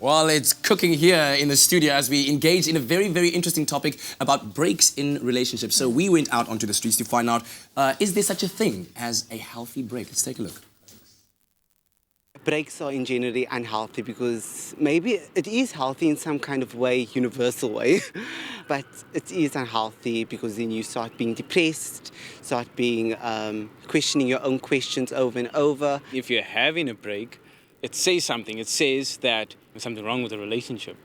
Well, it's cooking here in the studio as we engage in a very, very interesting topic about breaks in relationships. So we went out onto the streets to find out, is there such a thing as a healthy break? Let's take a look. Breaks are in generally unhealthy because maybe it is healthy in some kind of way, universal way, but it is unhealthy because then you start being depressed, start being questioning your own questions over and over. If you're having a break, it says something. It says that there's something wrong with the relationship.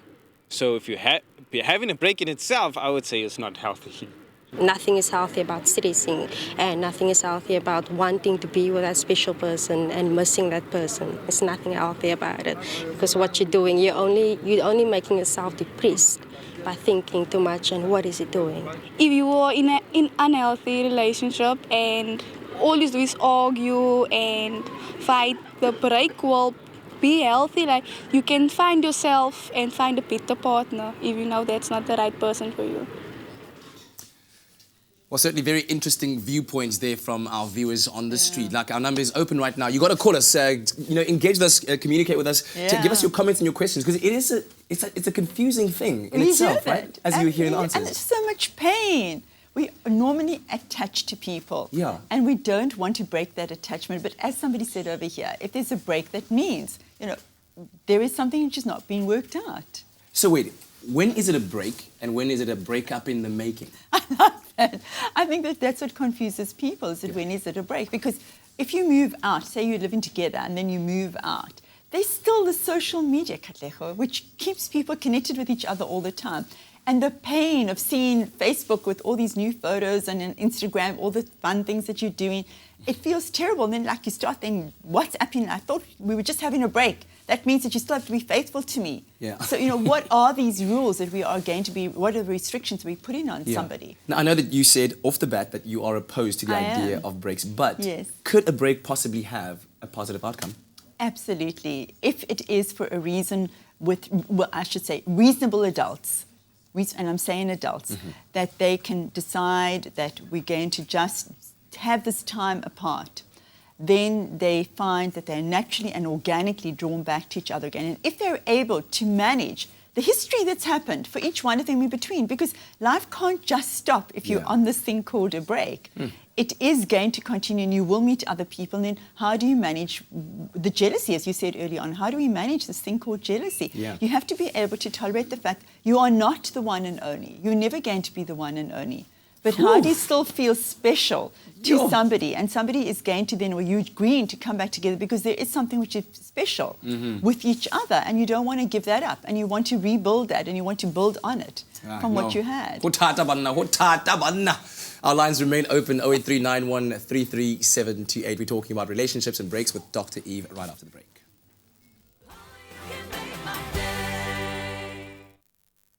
So if you're having a break in itself, I would say it's not healthy. Nothing is healthy about stressing, and nothing is healthy about wanting to be with that special person and missing that person. There's nothing healthy about it, because what you're doing, you're only making yourself depressed by thinking too much. And what is it doing? If you are in an unhealthy relationship and all you do is argue and fight, the break will be healthy. Like, you can find yourself and find a better partner if you know that's not the right person for you. Well, certainly very interesting viewpoints there from our viewers on the street. Like, our number is open right now. You got to call us, engage with us, communicate with us, to give us your comments and your questions, because it's a confusing thing in itself, right? As you were hearing the answers. And it's so much pain. We are normally attached to people. Yeah. And we don't want to break that attachment. But as somebody said over here, if there's a break, that means, there is something which is not being worked out. So wait, when is it a break and when is it a breakup in the making? I think that's what confuses people, is that when is it a break? Because if you move out, say you're living together and then you move out, there's still the social media, Katlego, which keeps people connected with each other all the time. And the pain of seeing Facebook with all these new photos and Instagram, all the fun things that you're doing, it feels terrible. And then you start thinking, WhatsApping, I thought we were just having a break. That means that you still have to be faithful to me. Yeah. So, what are these rules that we are going to be, what are the restrictions we're putting on somebody? Now, I know that you said off the bat that you are opposed to the idea of breaks, but could a break possibly have a positive outcome? Absolutely. If it is for a reason reasonable adults, and I'm saying adults, that they can decide that we're going to just have this time apart, then they find that they're naturally and organically drawn back to each other again. And if they're able to manage the history that's happened for each one of them in between, because life can't just stop if you're on this thing called a break. It is going to continue, and you will meet other people. And then how do you manage the jealousy, as you said earlier on? How do we manage this thing called jealousy? You have to be able to tolerate the fact you are not the one and only. You're never going to be the one and only. But how do you still feel special to somebody? And somebody is going to then, or you're agreeing to come back together because there is something which is special with each other, and you don't want to give that up, and you want to rebuild that, and you want to build on it from what you had. Our lines remain open, 08391 33728. We're talking about relationships and breaks with Dr. Eve right after the break.